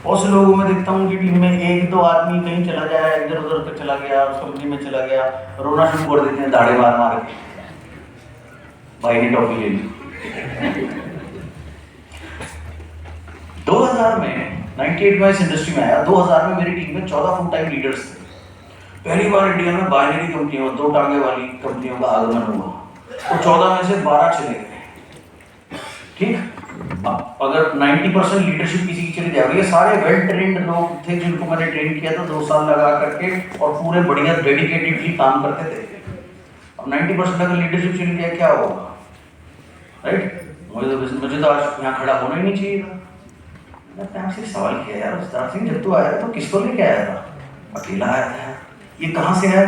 बहुत से लोगों में देखता हूँ कि टीम में एक दो आदमी कहीं चला जाए, इधर उधर पे चला गया, उस कंपनी में चला गया, रोना शुरू कर देते हैं दाढ़े मार मार के, भाई ने टॉफी ले ली। 2000 में 98 में इस इंडस्ट्री में आया, 2000 में मेरी टीम में 14 फुल टाइम लीडर्स थे। पहली बार इंडिया में बाइनरी कंपनियों, दो टांगे वाली कंपनियों का आगमन हुआ, तो 14 में से 12 चले गए। ठीक, अगर 90% लीडरशिप किसी की चली जाएगी, ये सारे वेल ट्रेंड लोग थे जिनको मैंने ट्रेन किया था 2 साल लगा करके, और पूरे बढ़िया डेडिकेटेडली काम करते थे। अब 90% अगर लीडरशिप चली जाए क्या होगा, राइट? मुझे तो आज यहाँ खड़ा होना ही नहीं चाहिए था। मैंने आपसे सवाल किया, यार उस्ताद सिंह जब तू आया तो किसको लेके आया था? अकेला आया था। ये कहाँ से आया?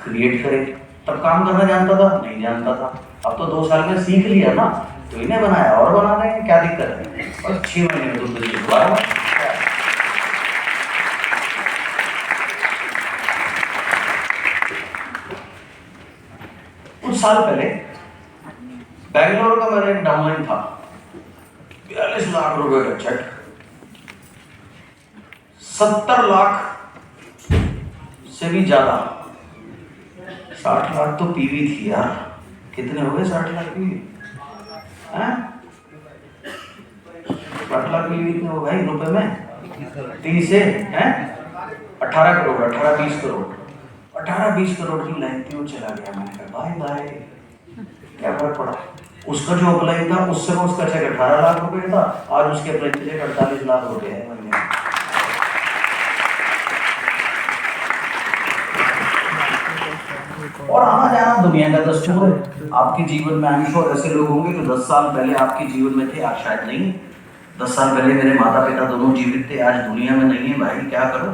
क्रिएट करे। तब काम करना जानता था? नहीं जानता था। अब तो 2 साल में सीख लिया ना, तो इन्हें बनाया और बना रहे हैं, क्या दिक्कत है? और 6 महीने में तुम बिजनेस हुआ। कुछ साल पहले बैंगलोर का मेरा एक डाउनलाइन था, 42 लाख रुपए का चेक, 70 लाख से भी ज्यादा, 60 लाख तो पीवी थी यार। कितने हो गए 60 लाख पीवी? 60 लाख पीवी कितने हो गए रुपए में? 30 से 18 करोड़, 18-20 करोड़, 18-20 करोड़ की लाइन थी, वो चला गया। मैंने कहा बाय बाय, क्या फर्क पड़ा? उसका जो अप्लाई था उससे उसका चेक 18 लाख रुपए था, आज उसके अप्लाई चेक 48 लाख हो गया है महीने में। और आना जाना दुनिया का दस्तूर है। आपके जीवन में आई श्योर ऐसे लोग होंगे जो 10 साल पहले आपके जीवन में थे, आज शायद नहीं। 10 साल पहले मेरे माता पिता दोनों जीवित थे, आज दुनिया में नहीं है। भाई क्या करो?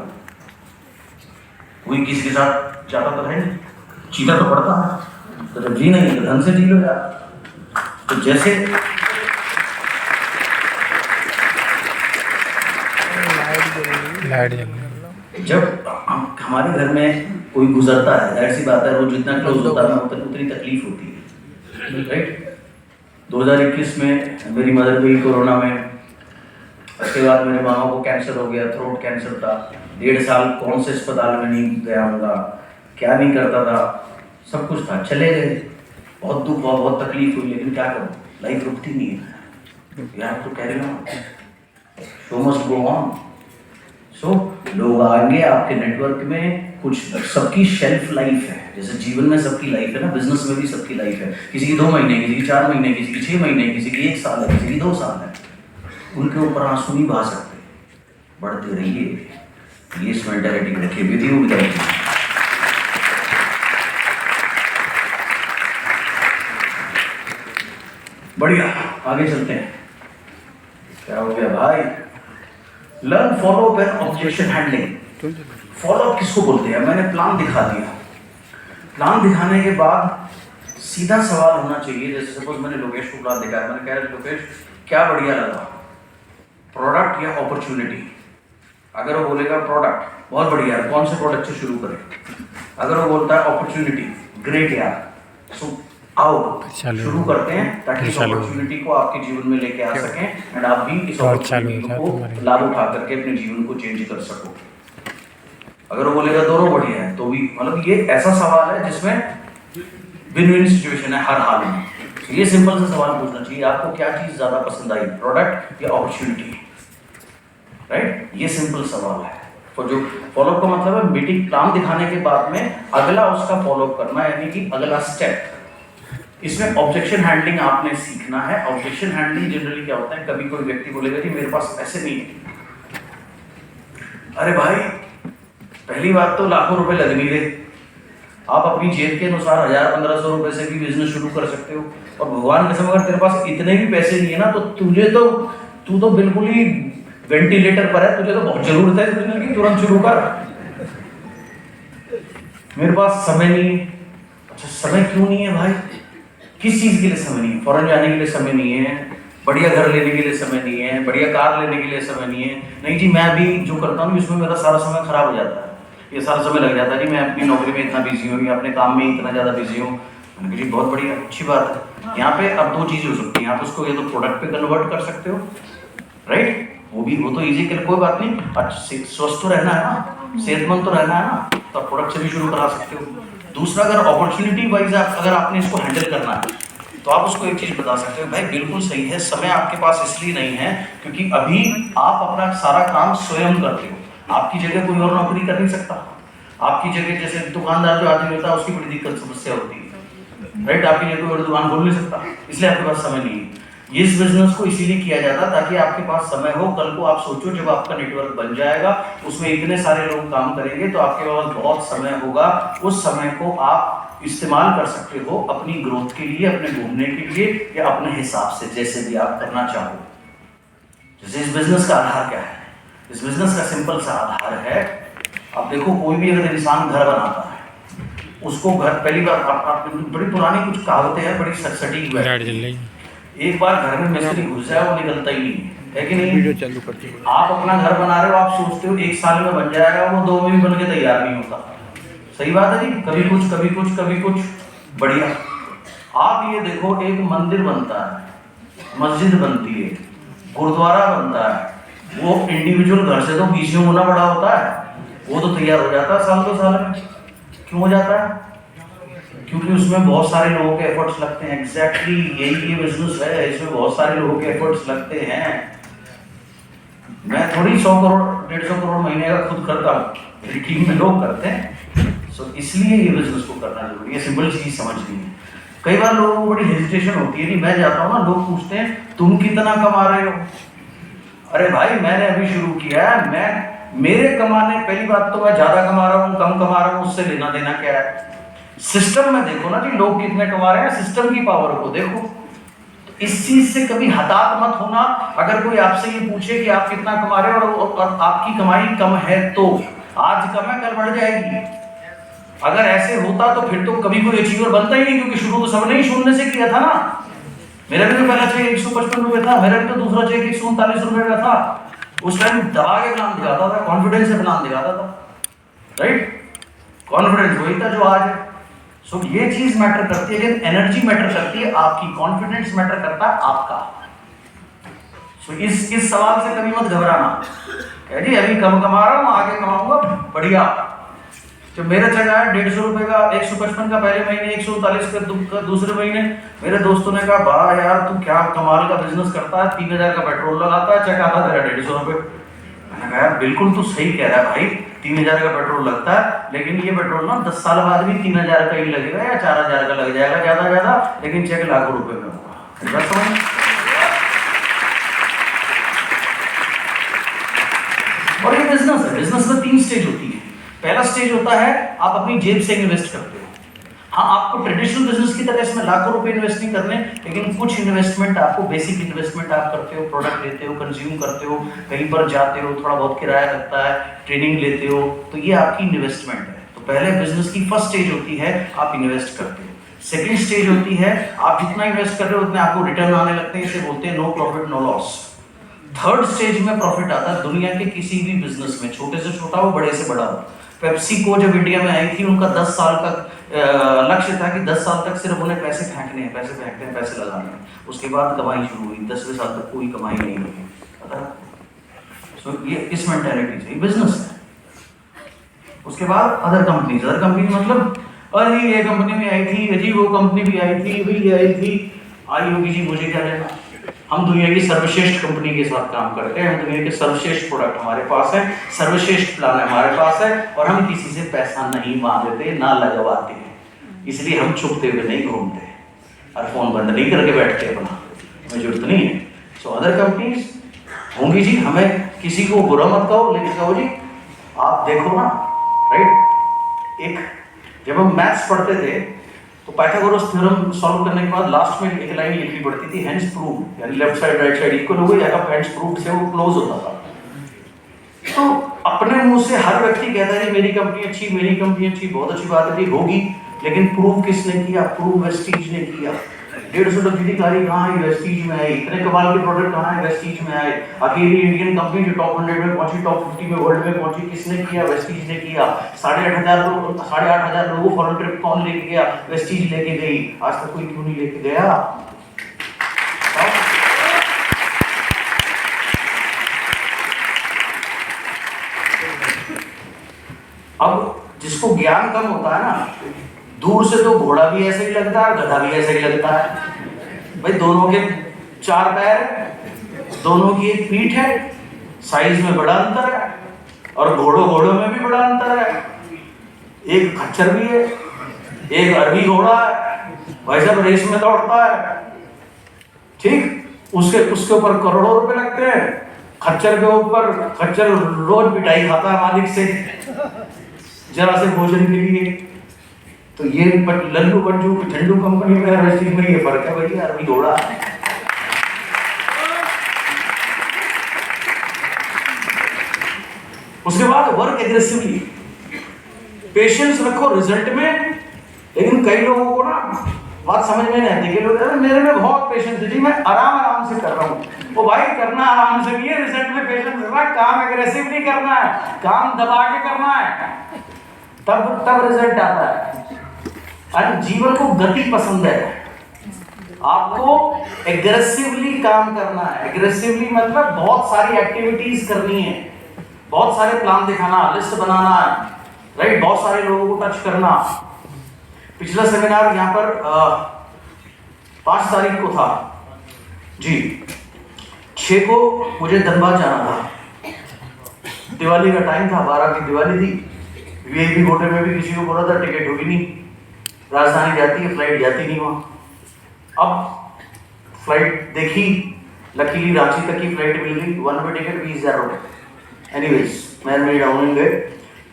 कोई किसी के साथ जाता तो है नहीं, जीता तो पड़ता है। तो जब जी नहीं तो ढंग से जी लो यार। तो जैसे जब हमारे घर में कोई गुजरता है, जाहिर सी बात है वो जितना क्लोज होता है उतनी तकलीफ होती है, राइट? 2021 में मेरी मदर गई कोरोना में, उसके बाद मेरे मामा को कैंसर हो गया, थ्रोट कैंसर था। 1.5 साल कौन से अस्पताल में नहीं गया होगा, क्या नहीं करता था, सब कुछ था, चले गए। बहुत दुख हुआ, बहुत तकलीफ हुई, लेकिन क्या करूँ, लाइफ रुकती नहीं है यार। तो carry on, show must go on. So लोग आएंगे आपके नेटवर्क में, कुछ सबकी शेल्फ लाइफ है, जैसे जीवन में सबकी लाइफ है ना, बिजनेस में भी सबकी लाइफ है। किसी की 2 महीने, किसी की 4 महीने, किसी की 6 महीने, किसी की 1 साल है, किसी की 2 साल है। उनके ऊपर आंसू नहीं बहा सकते, बढ़ते रहिए। ये इस मेंटालिटी को रखिए। विधि विदाई बढ़िया, आगे चलते हैं। क्या हो गया भाई? Learn follow up and objection handling. Follow up किसको बोलते हैं? मैंने प्लान दिखा दिया, प्लान दिखाने के बाद सीधा सवाल होना चाहिए। जैसे सपोज मैंने लोकेश को प्लान दिखाया, मैंने कहा लोकेश क्या बढ़िया लगा, प्रोडक्ट या अपॉर्चुनिटी? अगर वो बोलेगा प्रोडक्ट, बहुत बढ़िया, कौन से प्रोडक्ट से शुरू करें? अगर वो बोलता है अपॉर्चुनिटी, ग्रेट यार, सो आओ शुरू करते हैं, ताकि इस अपॉर्चुनिटी को आपके जीवन में लेके आ सकें एंड आप भी इस अपॉर्चुनिटी को लाभ उठा करके अपने जीवन को चेंज कर सको। अगर वो बोलेगा दोनों बढ़िया है, तो भी मतलब ये ऐसा सवाल है जिसमें विन विन सिचुएशन है हर हाल में। ये सिंपल सा सवाल पूछना चाहिए, आपको क्या चीज ज्यादा पसंद आई, प्रोडक्ट या अपॉर्चुनिटी? राइट, ये सिंपल सवाल है। तो जो फॉलोअप का मतलब है मीटिंग प्लान दिखाने के बाद में अगला उसका फॉलोअप करना, यानी कि अगला स्टेप। इसमें ऑब्जेक्शन हैंडलिंग आपने सीखना है। ऑब्जेक्शन हैंडलिंग जनरली क्या होता है, कभी कोई व्यक्ति बोलेगा कि मेरे पास पैसे नहीं है। अरे भाई, पहली बात तो लाखों रुपए लग नहीं रहे, आप अपनी जेब के अनुसार 1000-1500 रुपए से भी बिजनेस शुरू कर सकते हो। और भगवान कसम अगर तेरे पास इतने भी पैसे नहीं है ना, तो तू तो बिल्कुल ही वेंटिलेटर पर है, तुझे तो बहुत जरूरत है बिजनेस की, तुरंत शुरू कर। मेरे पास समय नहीं है। अच्छा, समय क्यों नहीं है भाई? किस चीज के लिए समय नहीं है? फॉरेन जाने के लिए समय नहीं है, बढ़िया घर लेने के लिए समय नहीं है, बढ़िया कार लेने के लिए समय नहीं है। नहीं जी, मैं अभी जो करता हूँ इसमें मेरा सारा समय खराब हो जाता है, ये सारा समय लग जाता है जी, मैं अपनी नौकरी में इतना बिजी हूँ या अपने काम में इतना ज़्यादा बिजी हूँ। मैंने कहा जी बहुत बढ़िया, अच्छी बात है। यहाँ पे अब 2 चीज़ें हो सकती हैं, आप उसको या तो प्रोडक्ट पे कन्वर्ट कर सकते हो, राइट, वो तो इजी कर, कोई बात नहीं, अच्छा स्वस्थ तो रहना है ना, सेहतमंद तो रहना है ना, तो आप प्रोडक्ट से भी शुरू करा सकते हो। दूसरा, अगर अपॉर्चुनिटी वाइज अगर आपने इसको हैंडल करना है तो आप उसको एक चीज बता सकते हो, भाई बिल्कुल सही है, समय आपके पास इसलिए नहीं है क्योंकि अभी आप अपना सारा काम स्वयं करते हो, आपकी जगह कोई और नौकरी कर नहीं सकता। आपकी जगह जैसे दुकानदार जो आदमी होता है उसकी बड़ी दिक्कत समस्या होती है, राइट, आपकी जगह कोई दुकान खोल नहीं सकता, इसलिए आपके पास समय नहीं है। इस बिजनेस को इसीलिए किया जाता ताकि आपके पास समय हो, कल को आप सोचो जब आपका नेटवर्क बन जाएगा उसमें इतने सारे लोग काम करेंगे तो आपके पास बहुत समय होगा, उस समय को आप इस्तेमाल कर सकते हो अपनी ग्रोथ के लिए, अपने घूमने के लिए, या अपने हिसाब से जैसे भी आप करना चाहो। जैसे इस बिजनेस का आधार क्या है, इस बिजनेस का सिंपल सा आधार है, आप देखो कोई भी अगर इंसान घर बनाता है उसको घर पहली बार आप बड़ी पुरानी कुछ कहावतें हैं, बड़ी सटीक है, एक बार घर में मिस्त्री घुस जाए वो निकलता ही नहीं है कि नहीं। वीडियो चालू करते हैं, आप अपना घर बना रहे हो, आप सोचते हो 1 साल में बन जाएगा, वो 2 में भी बन के तैयार नहीं होता। सही बात है जी, कभी कुछ कभी कुछ कभी कुछ, बढ़िया। आप ये देखो, एक मंदिर बनता है, मस्जिद बनती है, गुरुद्वारा बनता है, वो इंडिविजुअल घर से तो 20 गुना बड़ा होता है, वो तो तैयार हो जाता है साल 2 साल में। क्यों हो जाता है? क्योंकि उसमें बहुत सारे लोगों के एफर्ट्स लगते हैं। एग्जैक्टली यही ये बिजनेस है, इसमें बहुत सारे लोगों के एफर्ट्स लगते हैं। मैं थोड़ी 100 करोड़ 150 करोड़ महीने का खुद करता हूँ, मेरी टीम में लोग करते हैं। सो इसलिए ये बिजनेस को करना जरूरी है, सिंपल चीज समझनी है। कई बार लोगों को बड़ी हेजिटेशन होती है, नहीं मैं जाता हूँ ना, लोग पूछते हैं तुम कितना कमा रहे हो। अरे भाई मैंने अभी शुरू किया है, मैं मेरे कमाने, पहली बात तो मैं ज्यादा कमा रहा हूँ कम कमा रहा हूँ उससे लेना देना क्या है। सिस्टम में देखो ना जी, लोग कितने कमा रहे हैं, सिस्टम की पावर को देखो। तो इस चीज से कभी हताश मत होना। अगर कोई आपसे ये पूछे कि आप कितना कमा रहे हो और आपकी कमाई कम है, तो आज कम है कल बढ़ जाएगी। अगर ऐसे होता तो फिर तो कभी कोई अचीवर बनता ही नहीं, क्योंकि शुरू तो सबने ही शून्य से किया था ना। मेरा भी तो पहला चेक 155 रुपए था, मेरा भी तो दूसरा चेक 139 रुपए का था। उस टाइम दबा के प्लान दिखाता था, कॉन्फिडेंस से प्लान दिखाता था, राइट। कॉन्फिडेंस वही था जो आज है। सो ये चीज मैटर करती है, लेकिन एनर्जी मैटर करती है आपकी, कॉन्फिडेंस मैटर करता है आपका। सो इस सवाल से कभी मत घबराना, कह जी अभी कम कमा रहा हूं आगे कमाऊंगा, बढ़िया। जब मेरा चला है 150 रुपए का 155 का पहले महीने, 139 का दूसरे महीने, मेरे दोस्तों ने कहा वाह यार तू क्या कमाल का बिजनेस करता है, 3000 का पेट्रोल लगाता है, चेक आता तेरा 150 रुपए। मैंने कहा बिल्कुल तू सही कह रहा है भाई, 3000 का पेट्रोल लगता है, लेकिन ये पेट्रोल ना 10 साल बाद भी 3000 का ही लगेगा या 4000 का लग जाएगा ज्यादा ज्यादा, लेकिन चेक लाखों रुपए में होगा। और ये बिजनेस है, बिजनेस में 3 स्टेज होती है। पहला स्टेज होता है आप अपनी जेब से इन्वेस्ट करते हो। हाँ, आपको ट्रेडिशनल बिजनेस की तरह इसमें लाखों रुपए इन्वेस्ट नहीं करने, लेकिन कुछ इन्वेस्टमेंट आपको, बेसिक इन्वेस्टमेंट आप करते हो, प्रोडक्ट लेते हो, कंज्यूम करते हो, कहीं पर जाते हो, थोड़ा बहुत किराया लगता है, ट्रेनिंग लेते हो, तो ये आपकी इन्वेस्टमेंट है। तो पहले बिजनेस की फर्स्ट स्टेज होती है आप इन्वेस्ट करते हो। सेकेंड स्टेज होती है आप जितना इन्वेस्ट कर रहे हो उतने आपको रिटर्न आने लगते हैं, इसे बोलते हैं no profit no loss. Third stage में प्रॉफिट आता है दुनिया के किसी भी बिजनेस में, छोटे से छोटा हो बड़े से बड़ा हो। पेप्सी को जब इंडिया में आई थी, उनका 10 साल का लक्ष्य था कि 10 साल तक सिर्फ उन्हें पैसे फेंकने हैं, पैसे फेंकने हैं, पैसे लगाने हैं। उसके बाद कमाई शुरू हुई, 10वें साल तक कोई कमाई नहीं हुई, पता है। सो ये इस मेंटालिटी से बिजनेस है। उसके बाद अदर कंपनी मतलब अरे ये कंपनी में आई थी, अजी वो कंपनी भी आई थी, भी ये आई थी, आई होगी जी, मुझे क्या लेना। हम दुनिया की सर्वश्रेष्ठ कंपनी के साथ काम करते हैं, हम दुनिया के सर्वश्रेष्ठ प्रोडक्ट हमारे पास है, सर्वश्रेष्ठ प्लान हमारे पास है, और हम किसी से पैसा नहीं मांगते ना लगवाते हैं, इसलिए हम छुपते हुए नहीं घूमते और फोन बंद नहीं करके बैठते अपना, हमें जरूरत नहीं है। सो अदर कंपनीज होंगी जी, हमें किसी को बुरा मत कहो, लेकिन कहो जी आप देखो ना, राइट। एक जब हम मैथ्स पढ़ते थे तो पाइथागोरस थ्योरम सॉल्व करने के बाद लास्ट में एक लाइन लिखनी पड़ती थी, हेंस प्रूव्ड, यानी left side right side equal हो गई, या हेंस प्रूव्ड से वो क्लोज होता था। तो अपने मुंह से हर व्यक्ति कहता है मेरी कंपनी अच्छी, मेरी कंपनी अच्छी, बहुत अच्छी बात है होगी, लेकिन प्रूव किसने किया? प्रूव वेस्टीज ने किया। 150 डॉलर की गाड़ी कहाँ है? वेस्टीज में आई। इतने कमाल के प्रोडक्ट कहाँ है? वेस्टीज में आए। अकेली इंडियन कंपनी जो टॉप 100 में पहुंची, टॉप 50 में वर्ल्ड में पहुंची, किसने किया? वेस्टीज ने किया। 8,500 लोगों फॉरेन ट्रिप कौन लेके गया? वेस्टीज लेके गई। आज तक कोई क्यों नहीं लेके गया? जिसको ज्ञान कम होता है ना, दूर से तो घोड़ा भी ऐसे ही लगता है, गधा भी ऐसे ही लगता है। भाई दोनों के 4 पैर, दोनों की एक पीठ है, साइज में बड़ा अंतर है, और घोड़ों में भी बड़ा अंतर है। एक खच्चर भी है, एक अरबी घोड़ा है, भाई साहब रेस में दौड़ता है, ठीक, उसके ऊपर करोड़ों रुपए लगते हैं। खच्चर के ऊपर, खच्चर रोज पिटाई खाता है मालिक से जरा से भोजन के लिए। तो ये लल्लू पंजू झंडू कंपनी में रस्सी में ये फर्क है भैया, अरबी घोड़ा। उसके बाद वर्क एग्रेसिवली, पेशेंस रखो रिजल्ट में। लेकिन कई लोगों को ना बात समझ में नहीं आती कि लोग मेरे में बहुत पेशेंस है जी, मैं आराम से कर रहा हूँ। वो भाई करना आराम से भी है, रिजल्ट में पेशेंस रखना, काम एग्रेसिवली करना है, काम दबा के करना है, तब रिजल्ट आता है। और जीवन को गति पसंद है, आपको एग्रेसिवली काम करना है। एग्रेसिवली मतलब बहुत सारी एक्टिविटीज करनी है, बहुत सारे प्लान दिखाना, लिस्ट बनाना है, राइट, बहुत सारे लोगों को टच करना। पिछला सेमिनार यहाँ पर 5 तारीख को था जी, 6 को मुझे धनबाद जाना था, दिवाली का टाइम था, 12 की दिवाली थी। वीआईपी कोटे में भी किसी को बोला था टिकट होगी नहीं, राजधानी जाती है फ्लाइट जाती नहीं वहाँ। अब फ्लाइट देखी, लकीली रांची तक की फ्लाइट मिल गई, 1 वे टिकट 20,000 रुपये। एनीवेज मैं मेरी डाउन गए,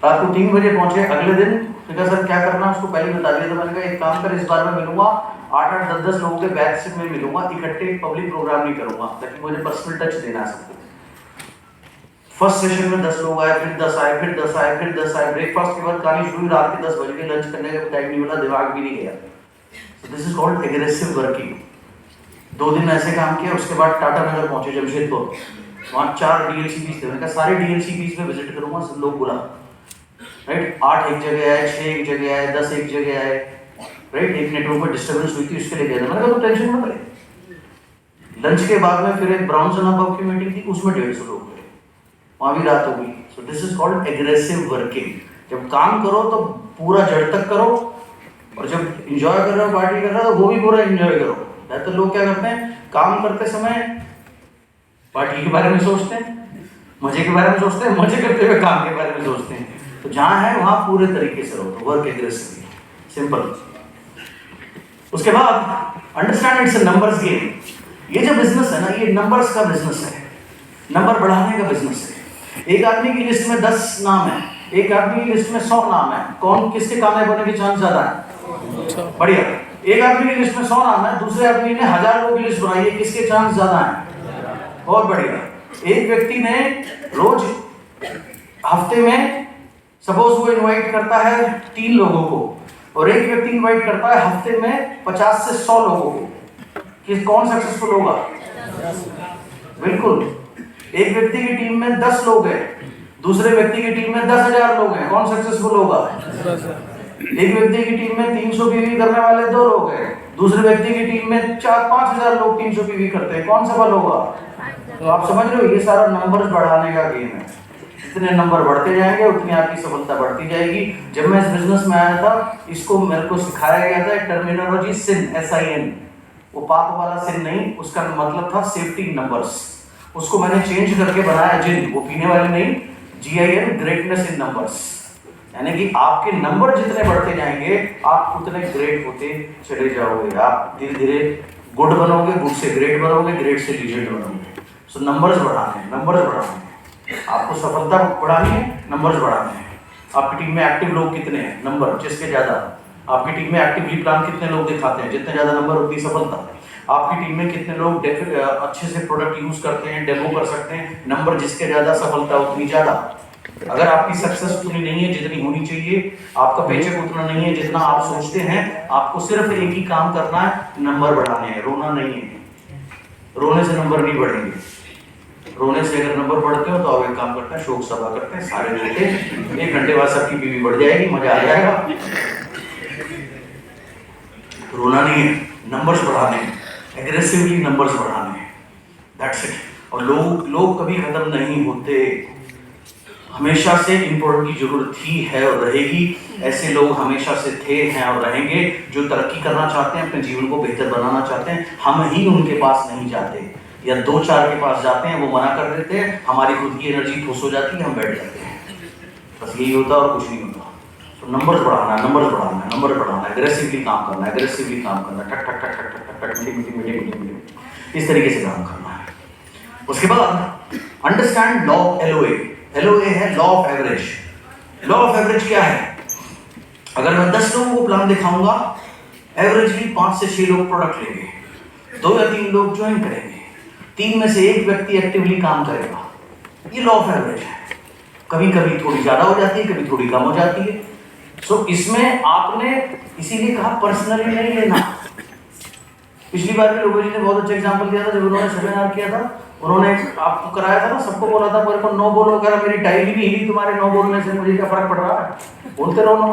रात को 3 बजे पहुंचे। अगले दिन कहा सर क्या करना, उसको पहले बता दिया था। मैंने कहा एक काम कर, इस बार मैं मिलूंगा 8-8, 10-10 लोगों के बैच से मैं मिलूंगा, इकट्ठे पब्लिक प्रोग्राम नहीं करूंगा, ताकि मुझे पर्सनल टच देना सकते। फर्स्ट सेशन में 10 लोग आए, फिर 10 आए, फिर 10 आए, फिर 10 आए। ब्रेकफास्ट के बाद कहानी शुरू, रात के 10 बज गए, लंच करने का टाइम नहीं मिला, दिमाग भी नहीं गया। So this is called aggressive working. 2 दिन ऐसे काम किया, उसके बाद टाटा नगर पहुंचे जमशेदपुर, वहाँ 4 डीएलसीपीज थे। मैंने कहा सारे डीएलसीपीज में विजिट करूंगा, सब लोग बुला, राइट। 8 एक जगह आए, 6 एक जगह आए, 10 एक जगह आए, राइट। एक नेटवर्क में डिस्टर्बेंस हुई थी, उसके लिए गया था। मैंने कहा तो टेंशन मत ले। लंच के बाद में फिर एक ब्राउन सना पब की मीटिंग थी, उसमें 150 लोग थे, वहां भी रात हो गई। So this is called aggressive working. जब काम करो तो पूरा जड़ तक करो, और जब एंजॉय कर रहे हो, पार्टी कर रहे हो, तो वो भी पूरा एंजॉय करो। तो लोग क्या करते हैं, काम करते समय पार्टी के बारे में सोचते हैं, मजे के बारे में सोचते हैं, मजे करते हुए काम के बारे में सोचते हैं। तो जहां है वहां पूरे तरीके से रहो, तो वर्क एग्रेसिवली, सिंपल। उसके बाद understand it's a numbers game. ये जो बिजनेस है ना, ये नंबर्स का बिजनेस है, नंबर बढ़ाने का बिजनेस है। एक आदमी की लिस्ट में 10 नाम है, एक आदमी की लिस्ट में 100 नाम है, कौन किसके कामयाब होने के चांस ज्यादा है? बढ़िया। एक आदमी की लिस्ट में 100 नाम है, दूसरे आदमी ने 1000 लोगों की लिस्ट बनाई है, किसके चांस ज्यादा है? बहुत बढ़िया। एक व्यक्ति ने रोज हफ्ते में सपोज वो इनवाइट करता है 3 लोगों को, और एक व्यक्ति इनवाइट करता है हफ्ते में 50 से 100 लोगों को, कि कौन सक्सेसफुल होगा? बिल्कुल। एक व्यक्ति की टीम में 10 लोग हैं, दूसरे व्यक्ति की टीम में 10,000 लोग हैं, कौन सक्सेसफुल होगा? एक व्यक्ति की टीम में 300 पीवी करने वाले 2 लोग हैं, दूसरे व्यक्ति की टीम में 4-5,000 लोग 300 पीवी करते हैं, कौन सफल होगा? तो आप समझ रहे हो, ये सारा नंबर्स बढ़ाने का गेम है। जितने नंबर बढ़ते जाएंगे उतनी आपकी सफलता बढ़ती जाएगी। जब मैं इस बिजनेस में आया था, इसको मेरे को सिखाया गया था टर्मिनोलॉजी सिन, SIN, वो पाप वाला सिन नहीं, उसका मतलब था सेफ्टी नंबर्स। उसको मैंने चेंज करके बनाया जिन, वो पीने वाले नहीं, GIN, ग्रेटनेस इन नंबर्स। यानी कि आपके नंबर जितने बढ़ते जाएंगे आप उतने ग्रेट होते चले जाओगे। आप धीरे धीरे गुड बनोगे, गुड से ग्रेट बनोगे, ग्रेट से लीजेंड बनोगे। सो नंबर्स बढ़ाने हैं, नंबर्स बढ़ाने हैं। आपको सफलता बढ़ानी है, नंबर्स बढ़ाने हैं। आपकी टीम में एक्टिव लोग कितने हैं, नंबर जिसके ज्यादा। आपकी टीम में एक्टिवली प्लान कितने लोग दिखाते हैं, जितने ज्यादा नंबर उतनी सफलता। आपकी टीम में कितने लोग अच्छे से प्रोडक्ट यूज करते हैं, डेमो कर सकते हैं, नंबर जिसके ज्यादा सफलता उतनी ज्यादा। अगर आपकी सक्सेस उतनी नहीं है जितनी होनी चाहिए, आपका पेचेक उतना नहीं है जितना आप सोचते हैं, आपको सिर्फ एक ही काम करना है, नंबर बढ़ाने हैं, रोना नहीं है। रोने से नंबर नहीं बढ़ेंगे। रोने से अगर नंबर बढ़ते हो तो आप एक काम करते हैं, शोक सभा करते हैं, सारे मिलते हैं, 1 घंटे बाद सबकी बीवी बढ़ जाएगी, मजा आ जाएगा। रोना नहीं है, नंबर्स बढ़ाने हैं, एग्रेसिवली नंबर्स बढ़ाने हैं, दैट्स इट। और लोग कभी खत्म नहीं होते। हमेशा से इन प्रोडक्ट की जरूरत थी, है और रहेगी। ऐसे लोग हमेशा से थे, हैं और रहेंगे जो तरक्की करना चाहते हैं, अपने जीवन को बेहतर बनाना चाहते हैं। हम ही उनके पास नहीं जाते, या 2-4 के पास जाते हैं, वो मना कर देते हैं, हमारी खुद की एनर्जी ठुस हो जाती है, हम बैठ जाते हैं। बस यही होता है और कुछ नहीं होता। तो नंबर्स बढ़ाना, नंबर्स बढ़ाना, नंबर बढ़ाना, एग्रेसिवली काम करना, एग्रेसिवली काम करना, ठक ठक ठक ठक ठक ठक, मीटिंग, इस तरीके से काम करना है। उसके बाद understand law of LOA। LOA है law of average. Law of average क्या है? अगर मैं 10 लोगों को प्लान दिखाऊंगा, एवरेजली 5 से 6 लोग प्रोडक्ट लेंगे, 2 या 3 लोग ज्वाइन करेंगे, 3 में से 1 व्यक्ति एक्टिवली काम करेगा। ये लॉ ऑफ एवरेज है। कभी कभी थोड़ी ज्यादा हो जाती है, कभी थोड़ी कम हो जाती है। सो इसमें आपने इसीलिए कहा पर्सनली नहीं लेना। पिछली बार भी लोगों जी ने बहुत अच्छा एग्जांपल दिया था, जब उन्होंने सेमिनार किया था, उन्होंने आपको कराया था ना, सबको बोला था मेरे को नो बोलो, अगर मेरी टाई भी नहीं हिली तुम्हारे नो बोलने से, मुझे क्या फर्क पड़ रहा है, बोलते रहो नो।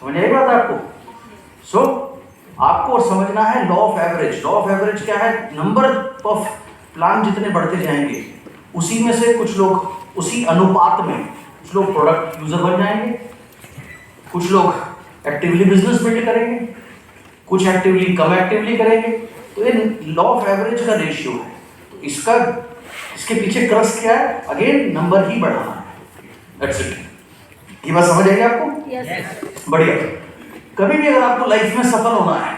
समझ आई बात आपको? सो आपको समझना है law of average. Law of average क्या है? नंबर ऑफ प्लान जितने बढ़ते जाएंगे, उसी में से कुछ लोग, उसी अनुपात में कुछ लोग प्रोडक्ट यूजर बन जाएंगे, कुछ लोग एक्टिवली बिजनेस बिल्ड करेंगे, कुछ एक्टिवली कम एक्टिवली करेंगे। तो ये लॉ ऑफ एवरेज का रेशियो है। तो इसके पीछे क्रक्स क्या है? अगेन नंबर ही बढ़ाना है। That's it. ये बात समझ आएगी आपको? Yes. बढ़िया। कभी भी अगर आपको लाइफ में सफल होना है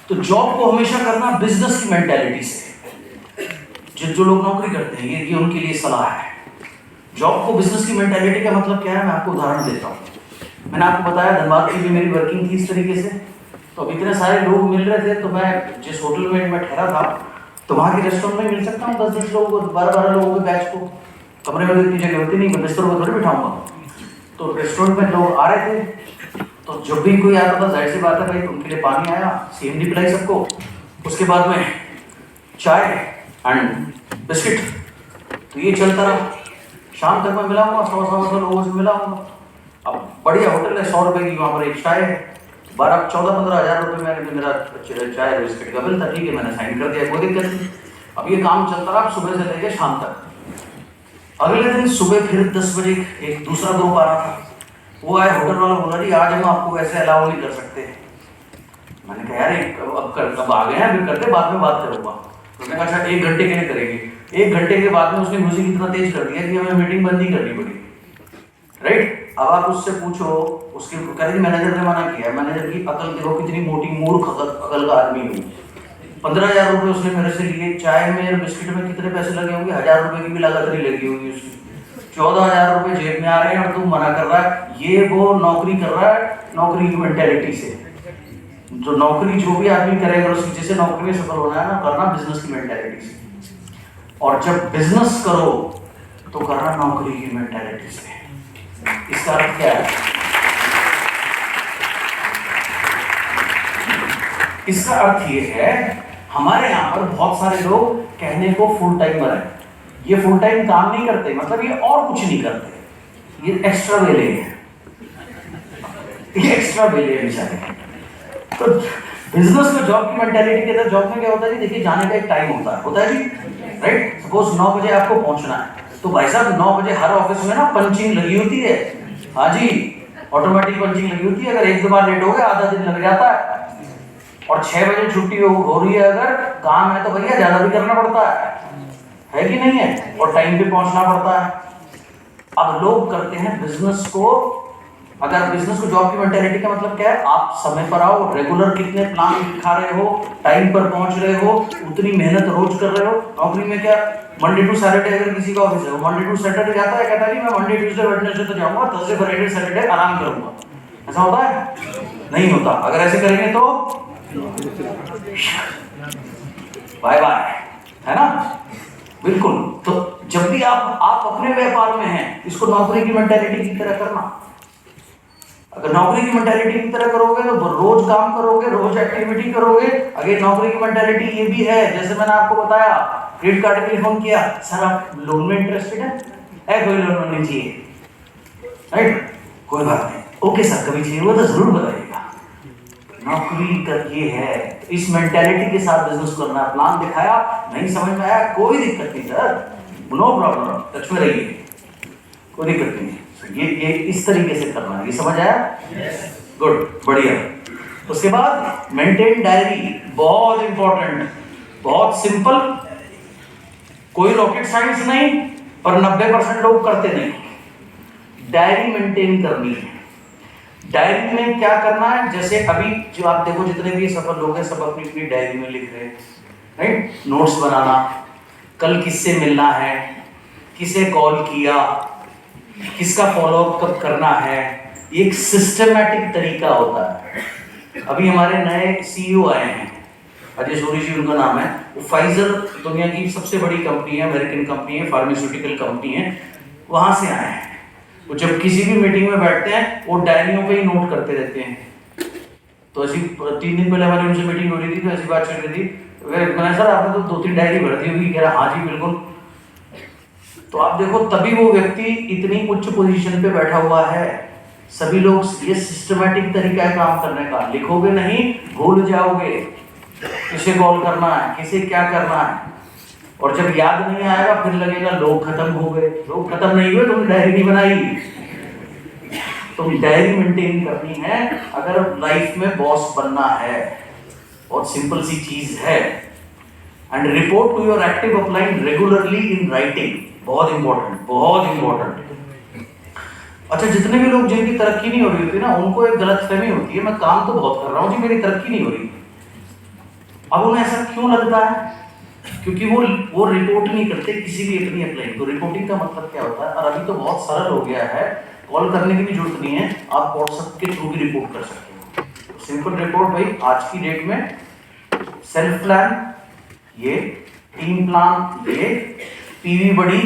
तो जॉब को हमेशा करना बिजनेस की मेंटालिटी से। जो लोग नौकरी करते हैं, ये उनके लिए सलाह है। जॉब को बिजनेस की मेंटालिटी का मतलब क्या है, मैं आपको उदाहरण देता हूँ। मैंने आपको बताया धनबाद की भी मेरी वर्किंग थी इस तरीके से। तो अब इतने सारे लोग मिल रहे थे, तो मैं जिस होटल में मैं ठहरा था, तो वहाँ के रेस्टोरेंट में मिल सकता हूँ 10-10 लोगों को, 12-12 लोगों के बैच को। कमरे में इतनी जगह होती नहीं, मैं बिस्तर को थोड़ी बिठाऊंगा। तो रेस्टोरेंट में लोग आ रहे थे, तो जब भी कोई आता था, जाहिर सी बात है भाई, उनके लिए पानी आया, CMD पिलाई सबको, उसके बाद में चाय एंड बिस्किट। तो ये चलता रहा। शाम तक मैं मिला हुआ 100 लोगों से मिला हुआ। अब बढ़िया होटल है, 100 रुपए की वहाँ पर एक चाय है, 14-15 हज़ार रुपये में मेरा चाय बिस्किट का बिल था। ठीक है, मैंने साइन कर दिया, कोई दिक्कत नहीं। अब ये काम चलता रहा सुबह से लेकर शाम तक। अगले दिन सुबह फिर 10 बजे एक दूसरा ग्रुप आ रहा था। वो आया, होटल वाला बोला जी आज हम आपको वैसे अलाउ नहीं कर सकते। मैंने कहा यार अब आ गए हैं, फिर करते, बाद में बात करूँगा। तो मैंने कहा अच्छा 1 घंटे के लिए करेंगे। 1 घंटे के बाद में उसने म्यूजिक इतना तेज कर दिया कि हमें मीटिंग बंद ही करनी पड़ी। राइट? अब आप उससे पूछो, उसके कह रहे मैनेजर ने मना किया। मैनेजर की अकल देखो कितनी मोटी, मूर्ख अकल का आदमी हूँ। 15,000 रुपये उसने मेरे से लिए। चाय में और बिस्किट में कितने पैसे लगे होंगे? 1,000 रुपये की भी लागत नहीं लगी होगी उसकी। 14,000 रुपये जेब में आ रहे हैं और तुम मना कर रहा है। ये वो नौकरी कर रहा है नौकरी की मेंटेलिटी से। जो नौकरी जो भी आदमी करेगा, उसकी जैसे नौकरी में सफल होना है ना, करना बिजनेस की मेंटेलिटी से। और जब बिजनेस करो तो करना नौकरी की मेंटेलिटी से। इसका अर्थ क्या है? इसका अर्थ ये है, हमारे यहाँ पर बहुत सारे लोग कहने को फुल टाइमर है। ये फुल टाइम काम नहीं करते, मतलब ये और कुछ नहीं करते, ये एक्स्ट्रा वेले हैं, ये एक्स्ट्रा वेले बेचारे। तो बिजनेस में जॉब की मेंटालिटी के अंदर, जॉब में क्या होता है जी, देखिए जाने का एक टाइम होता है जी, राइट? सपोज 9 बजे आपको पहुंचना है, तो भाई साहब 9 बजे हर ऑफिस में ना पंचिंग लगी होती है। हाँ जी, ऑटोमेटिक पंचिंग लगी होती है। अगर 1-2 बार लेट हो गया, आधा दिन लग जाता है। और 6 बजे छुट्टी हो रही है, अगर काम है तो भैया ज्यादा भी करना पड़ता है कि नहीं है? और टाइम पे पहुंचना पड़ता है। अब लोग करते हैं बिजनेस को, अगर बिजनेस को जॉब की मेंटालिटी का मतलब क्या है? आप समय पर आओ, रेगुलर कितने प्लान दिखा रहे हो, टाइम पर पहुंच रहे हो, उतनी मेहनत रोज कर रहे हो। नौकरी में क्या, मंडे टू सैटरडे अगर किसी का ऑफिस है, वो मंडे टू सैटरडे जाता है, कहता है कि मैं मंडे ट्यूसडे वेडनेसडे तो जाऊंगा, थर्सडे फ्राइडे सैटरडे आराम करूंगा। ऐसा होता है? नहीं होता। अगर ऐसे करेंगे तो बाय बाय, है ना? बिल्कुल। तो जब भी आप अपने व्यापार में हैं, इसको नौकरी की मेंटालिटी की तरह करना। अगर नौकरी की मेंटालिटी की तरह करोगे तो रोज काम करोगे, रोज एक्टिविटी करोगे। अगर नौकरी की मेंटालिटी ये भी है, जैसे मैंने आपको बताया, क्रेडिट कार्ड के लिए फोन किया, सर आप लोन में इंटरेस्टेड है? कोई लोन नहीं चाहिए, राइट? कोई बात नहीं, ओके सर, कभी चाहिए वो तो जरूर बताइएगा। नौकरी का ये है, इस मेंटालिटी के साथ बिजनेस करना। प्लान दिखाया, नहीं समझ में आया, कोई दिक्कत नहीं सर, नो प्रॉब्लम, टच में रहिए। कोई दिक्कत नहीं है। ये इस तरीके से करना है, ये समझ आया? गुड, बढ़िया। उसके बाद मेंटेन डायरी, बहुत इंपॉर्टेंट, बहुत सिंपल, कोई रॉकेट साइंस नहीं, पर 90% लोग करते नहीं। डायरी मेंटेन करनी है। डायरी में क्या करना है, जैसे अभी जो आप देखो जितने भी सफल लोग हैं सब अपनी अपनी डायरी में लिख रहे हैं, राइट? नोट्स बनाना, कल किससे मिलना है, किसे कॉल किया, किसका फॉलोअप कब करना है, ये एक सिस्टमैटिक तरीका होता है। अभी हमारे नए सीईओ आए हैं, अजय सूरी जी उनका नाम है। वो फाइजर दुनिया की सबसे बड़ी कंपनी है, अमेरिकन कंपनी है, फार्मास्यूटिकल कंपनी है, वहां से आए हैं। वो जब किसी भी मीटिंग में बैठते हैं वो डायरियों पे ही नोट करते रहते हैं। तो ऐसी 3 दिन पहले हमारी उनसे मीटिंग हो रही थी, तो ऐसी बात चल रही थी, मैंने सर आपने तो 2-3 डायरी भर दी होगी। कह रहा हाँ जी बिल्कुल। तो आप देखो तभी वो व्यक्ति इतनी उच्च पोजीशन पे बैठा हुआ है। सभी लोग ये सिस्टमैटिक तरीका है काम करने का, लिखोगे नहीं भूल जाओगे किसे कॉल करना है, किसे क्या करना है, और जब याद नहीं आएगा फिर लगेगा लोग खत्म हो गए। लोग खत्म नहीं हुए, तुमने डायरी नहीं बनाई। तुम डायरी मेंटेन करनी है अगर लाइफ में बॉस बनना है, बहुत सिंपल सी चीज है। And report to your active upline regularly in writing, बहुत इंपॉर्टेंट, बहुत इंपॉर्टेंट। अच्छा, जितने भी लोग जिनकी तरक्की नहीं हो रही होती ना, उनको एक गलतफहमी होती है, मैं काम तो बहुत कर रहा हूँ जी, मेरी तरक्की नहीं हो रही। अब उन्हें ऐसा क्यों लगता है? क्योंकि वो रिपोर्ट नहीं करते किसी भी अपनी अपलाइन को। रिपोर्टिंग का मतलब क्या होता है, और अभी तो बहुत सरल हो गया है, कॉल करने की भी जरूरत नहीं है, आप व्हाट्सएप के थ्रू भी रिपोर्ट कर सकते हो। सिंपल रिपोर्ट भाई, आज की डेट में सेल्फ प्लान ये, टीम प्लान ये, पीवी बड़ी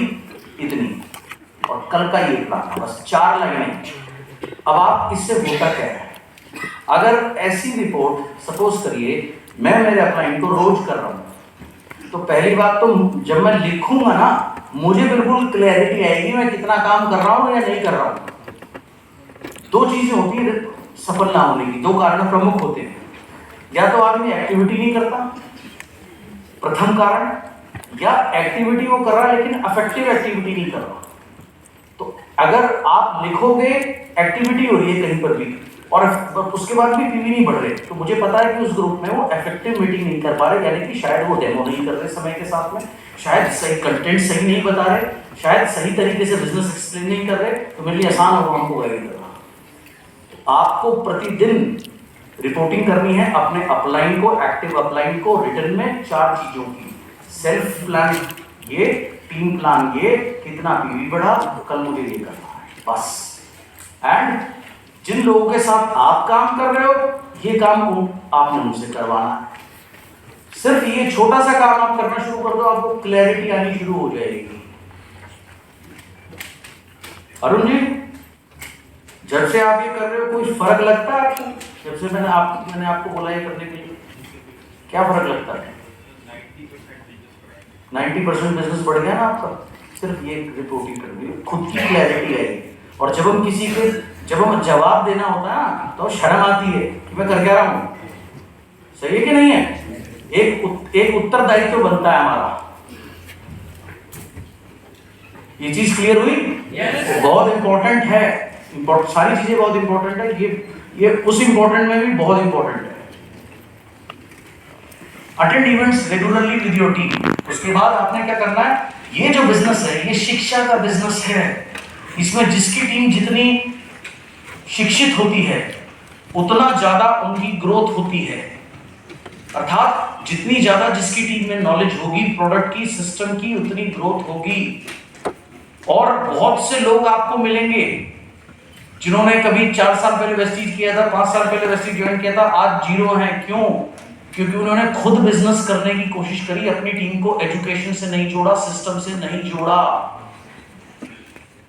इतनी, और कल का ये प्लान, बस 4 लाइनें। अब आप इससे होता क्या है, अगर ऐसी रिपोर्ट सपोज करिए मैं मेरे अपलाइन को रोज कर रहा हूँ, तो पहली बात तो जब मैं लिखूंगा ना, मुझे बिल्कुल क्लैरिटी आएगी मैं कितना काम कर रहा हूँ या नहीं कर रहा हूँ। 2 चीजें होती है सफल ना होने की, 2 कारण प्रमुख होते हैं। या तो आदमी एक्टिविटी नहीं करता, प्रथम कारण, या एक्टिविटी वो कर रहा है लेकिन अफेक्टिव एक्टिविटी नहीं कर रहा। तो अगर आप लिखोगे एक्टिविटी हो रही है कहीं पर भी और उसके बाद भी पीवी नहीं बढ़ रहे, तो मुझे पता है कि उस ग्रुप में वो इफेक्टिव मीटिंग नहीं कर पा रहे, यानी कि शायद वो डेमो नहीं कर रहे समय के साथ में, शायद सही कंटेंट सही नहीं बता रहे, शायद सही तरीके से बिजनेस एक्सप्लेन नहीं कर रहे। तो मेरे लिए आसान होगा हमको गाइड करना। आपको प्रतिदिन रिपोर्टिंग करनी है अपने अपलाइन को, एक्टिव अपलाइन को, रिटर्न में 4 चीजों की, सेल्फ प्लान ये, टीम प्लान ये, कितना पीवी बढ़ा, कल मुझे ये करना है, बस। एंड जिन लोगों के साथ आप काम कर रहे हो, ये काम आपने उनसे करवाना है। सिर्फ ये छोटा सा काम आप करना शुरू कर दो, आपको क्लैरिटी आनी शुरू हो जाएगी। अरुण जी, जब से आप ये कर रहे हो कोई फर्क लगता है आपको? जब से मैंने आपको बोला ये करने के लिए, क्या फर्क लगता है? 90% बिजनेस बढ़ गया ना आपका, सिर्फ ये रिपोर्टिंग कर दी, खुद की क्लैरिटी आई। और जब हम जवाब देना होता है ना, तो शर्म आती है कि मैं कर क्या रहा हूं, सही है कि नहीं है? एक उत्तरदायित्व तो बनता है हमारा। ये चीज क्लियर हुई? yes. बहुत इंपॉर्टेंट है, सारी चीजें बहुत इंपॉर्टेंट है, ये उस इंपॉर्टेंट में भी बहुत इंपॉर्टेंट है। Attend events regularly with your team. उसके बाद आपने क्या करना है, ये जो बिजनेस है ये शिक्षा का बिजनेस है। इसमें जिसकी टीम जितनी शिक्षित होती है उतना ज्यादा उनकी ग्रोथ होती है। अर्थात जितनी ज्यादा जिसकी टीम में नॉलेज होगी प्रोडक्ट की, सिस्टम की, उतनी ग्रोथ होगी। और बहुत से लोग आपको मिलेंगे जिन्होंने कभी 4 साल पहले वेस्टीज किया था, 5 साल पहले वेस्टीज ज्वाइन किया था, आज जीरो है। क्यों? क्योंकि उन्होंने खुद बिजनेस करने की कोशिश करी, अपनी टीम को एजुकेशन से नहीं जोड़ा, सिस्टम से नहीं जोड़ा।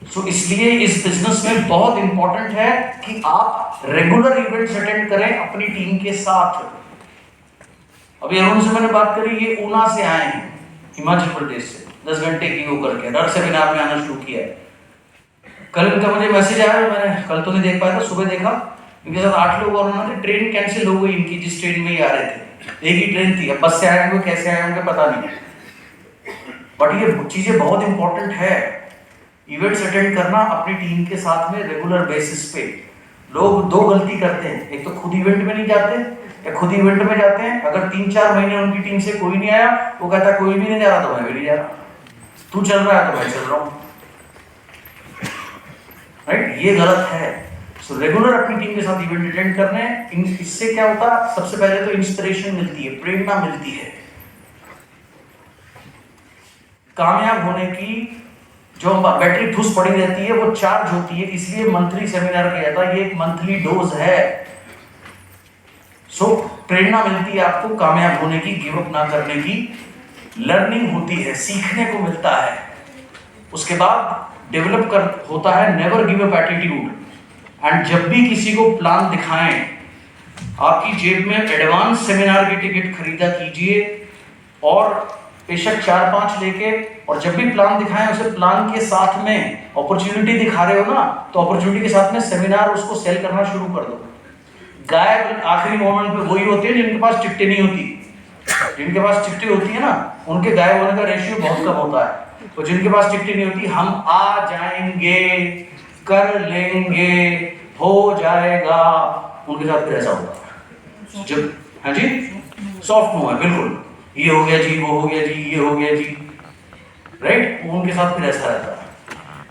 सो इसलिए इस बिजनेस में बहुत इंपॉर्टेंट है कि आप रेगुलर इवेंट्स अटेंड करें अपनी टीम के साथ। अभी अरुण से मैंने बात करी, ये ऊना से आए हैं, हिमाचल प्रदेश से, 10 घंटे की वो करके डर सेमिनार में आना शुरू किया है। कल इनका मुझे मैसेज आया, मैंने कल तो नहीं देख पाया था, सुबह देखा, इनके साथ 8 लोग और उन्होंने ट्रेन कैंसिल हो गई इनकी, जिस ट्रेन में ही आ रहे थे, एक ही ट्रेन थी। अब बस से आए होंगे, कैसे आए होंगे पता नहीं, बट ये चीजें बहुत इंपॉर्टेंट है। इवेंट्स अटेंड करना अपनी टीम के साथ में रेगुलर बेसिस पे। लोग दो गलती करते हैं, एक तो खुद इवेंट में नहीं जाते, या खुद इवेंट में जाते हैं, अगर 3-4 महीने उनकी टीम से कोई नहीं आया, वो कहता कोई भी नहीं जा रहा तो मैं भी नहीं जा रहा, तू चल रहा है तो मैं चल रहा हूँ, राइट? ये गलत है। सो रेगुलर अपनी टीम के साथ इवेंट अटेंड करने, इससे क्या होता है, सबसे पहले तो इंस्पिरेशन मिलती है, प्रेरणा मिलती है। कामयाब होने की जो बैटरी ठुस पड़ी रहती है वो चार्ज होती है, इसलिए मंथली सेमिनार किया था, ये एक मंथली डोज है। सो प्रेरणा मिलती है आपको कामयाब होने की, गिव अप ना करने की, लर्निंग होती है, सीखने को मिलता है। उसके बाद डेवलप होता है never give up attitude. And जब भी किसी को प्लान दिखाएं, आपकी जेब में एडवांस सेमिनार की टिकट खरीदा कीजिए, और बेशक 4-5 लेके, और जब भी प्लान दिखाएं उसे प्लान के साथ में अपॉर्चुनिटी दिखा रहे हो ना, तो अपॉर्चुनिटी के साथ में सेमिनार उसको सेल करना शुरू कर दो। गायब आखिरी मोमेंट पे वही होते हैं जिनके पास टिकटें नहीं होती। जिनके पास टिकटें होती है ना, उनके गायब होने का रेशियो बहुत कम होता है। तो जिनके पास टिकटें नहीं होती, हम आ जाएंगे, कर लेंगे, हो जाएगा, उनके साथ फिर ऐसा होता है। जब हाँ जी सॉफ्ट नो है, बिल्कुल, ये हो गया जी, वो हो गया जी, ये हो गया जी, राइट? उनके साथ फिर ऐसा रहता है।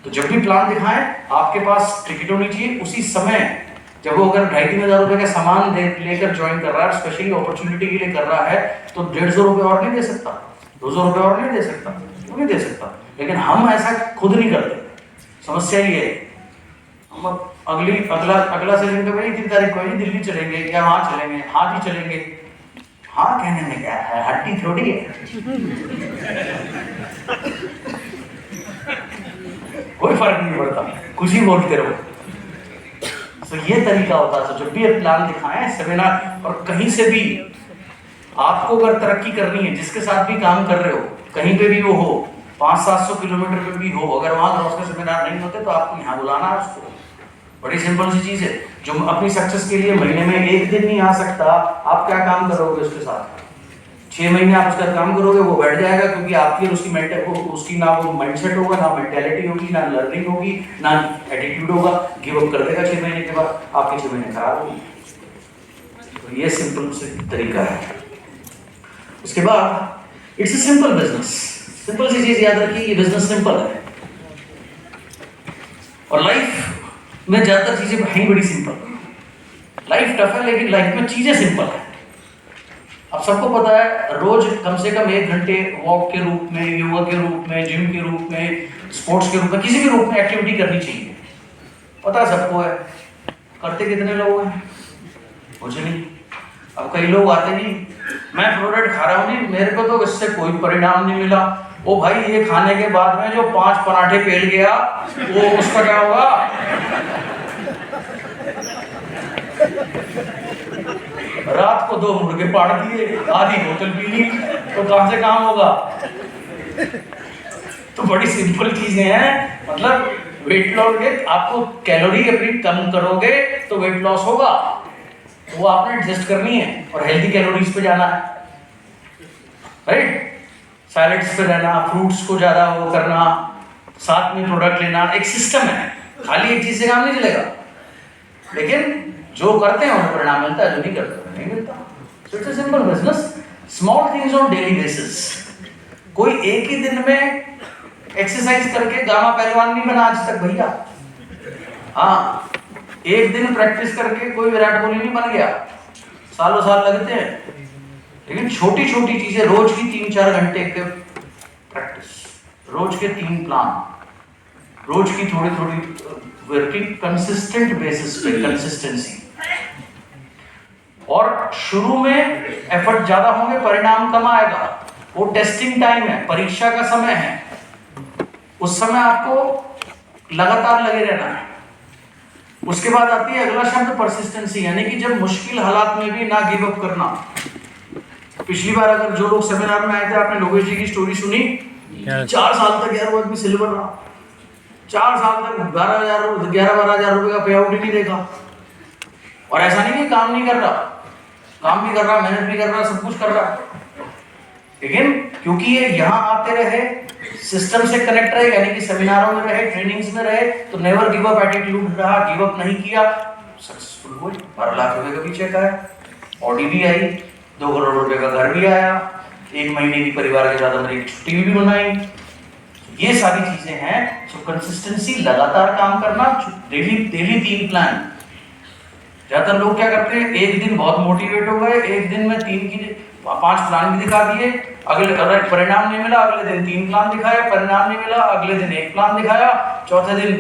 तो जब भी प्लान दिखाएं, आपके पास टिकट होनी चाहिए। उसी समय जब वो अगर 2,500-3 हज़ार रुपए का सामान लेकर ज्वाइन कर रहा है, स्पेशली अपॉर्चुनिटी के लिए कर रहा है, तो 150 रुपए और नहीं दे सकता, 200 रुपए और नहीं दे सकता, वो नहीं दे सकता। लेकिन हम ऐसा खुद नहीं करते। समस्या ये है, हम अगला सेशन पे भाई 3 तारीख को ही दिल्ली चलेंगे या वहां चलेंगे, हाँ जी चलेंगे। हाँ कहने में क्या है, हड्डी थोड़ी है, कोई फर्क नहीं पड़ता, कुछ ही बोलते रहो। तो ये तरीका होता है। तो जब भी आप प्लान दिखाएं सेमिनार, और कहीं से भी आपको अगर तरक्की करनी है, जिसके साथ भी काम कर रहे हो, कहीं पे भी वो हो, 500-700 किलोमीटर पे भी हो, अगर वहां क्रॉस के सेमिनार नहीं होते तो आपको यहाँ बुलाना है उसको। बड़ी सिंपल सी चीज है। जो अपनी सक्सेस के लिए महीने में 1 दिन नहीं आ सकता, आप क्या काम करोगे उसके साथ? 6 महीने आप उसका काम करोगे, वो बैठ जाएगा, क्योंकि आपकी और उसकी ना वो माइंडसेट होगा, ना मेंटेलिटी होगी, ना लर्निंग होगी, ना एटीट्यूड होगा। गिव अप कर देगा 6 महीने के बाद, आपके 6 महीने खराब होंगे। तो ये सिंपल से तरीका है। उसके बाद it's a simple business. Simple सी चीज याद रखिए, ये बिजनेस सिंपल है, और लाइफ में ज्यादातर चीजें है बड़ी सिंपल। लाइफ टफ है, लेकिन लाइफ में चीजें सिंपल है। अब सबको पता है, रोज कम से कम 1 घंटे वॉक के रूप में, योगा के रूप में, जिम के रूप में, स्पोर्ट्स के रूप में, किसी भी रूप में एक्टिविटी करनी चाहिए। पता सबको है, करते कितने लोग हैं? कुछ नहीं। अब कई लोग आते नहीं, मैं प्रोडक्ट खा रहा हूँ नहीं, मेरे को तो इससे कोई परिणाम नहीं मिला। ओ भाई, ये खाने के बाद में जो 5 पराठे पेल गया, वो उसका क्या होगा? रात को 2 मुर्गे पाड़ दिए, आधी बोतल पी ली, तो कहां से काम होगा? तो बड़ी सिंपल चीजें हैं। मतलब वेट लॉस के, आपको कैलोरी अपनी कम करोगे तो वेट लॉस होगा, तो वो आपने एडजस्ट करनी है, और हेल्दी कैलोरीज पे जाना है, राइट? सैलेड्स पे रहना, फ्रूट्स को ज्यादा वो करना, साथ में प्रोडक्ट लेना, एक सिस्टम है। खाली एक चीज से काम नहीं चलेगा, लेकिन जो करते हैं उन्हें परिणाम मिलता है, जो नहीं करते उन्हें नहीं मिलता। So it's a simple business, small things on daily basis. कोई एक ही दिन में एक्सरसाइज करके गामा पहलवान नहीं बना आज तक भैया। हाँ, एक दिन प्रैक्टिस करके कोई विराट कोहली नहीं बन गया, सालों साल लगते हैं। लेकिन छोटी छोटी चीजें, रोज की 3-4 घंटे के प्रैक्टिस, रोज के 3 प्लान, रोज की थोड़ी थोड़ी वर्किंग, कंसिस्टेंट बेसिस पे, कंसिस्टेंसी। और शुरू में एफर्ट ज्यादा होंगे, परिणाम कम आएगा। वो टेस्टिंग टाइम है, परीक्षा का समय है, उस समय आपको लगातार लगे रहना है। उसके बाद आती है अगला शब्द, परसिस्टेंसी, यानी कि जब मुश्किल हालात में भी ना गिव अप करना। पिछली बार अगर जो लोग सेमिनार में आए थे, आपने लोकेश जी की स्टोरी सुनी। 4 साल तक यार वो आदमी सिल्वर रहा, 4 साल तक 11-12 हज़ार रुपए का पे आउट ही नहीं देखा। और ऐसा नहीं कि काम नहीं कर रहा, काम भी कर रहा, मेहनत भी कर रहा, सब कुछ कर रहा, लेकिन क्योंकि ये यहाँ आते रहे, सिस्टम से कनेक्ट रहे, यानी कि सेमिनारों में रहे, ट्रेनिंग्स में रहे, तो नेवर गिव अप एटीट्यूड रहा, गिव अप नहीं किया, सक्सेसफुल हुए। 12 लाख रुपए का भी चेक आया, ऑडी भी आई, 2 करोड़ रुपए का घर भी आया, 1 महीने की परिवार के साथ हमने एक छुट्टी भी बनाई। ये सारी चीजें हैं। सो कंसिस्टेंसी, लगातार काम करना, डेली 3 प्लान। ज्यादातर लोग क्या करते हैं, एक दिन बहुत मोटिवेट हो गए, एक दिन में 5 प्लान भी दिखा दिए, अगले परिणाम नहीं मिला, अगले दिन 3 प्लान दिखाया, परिणाम नहीं मिला, अगले दिन 1 प्लान दिखाया, चौथे दिन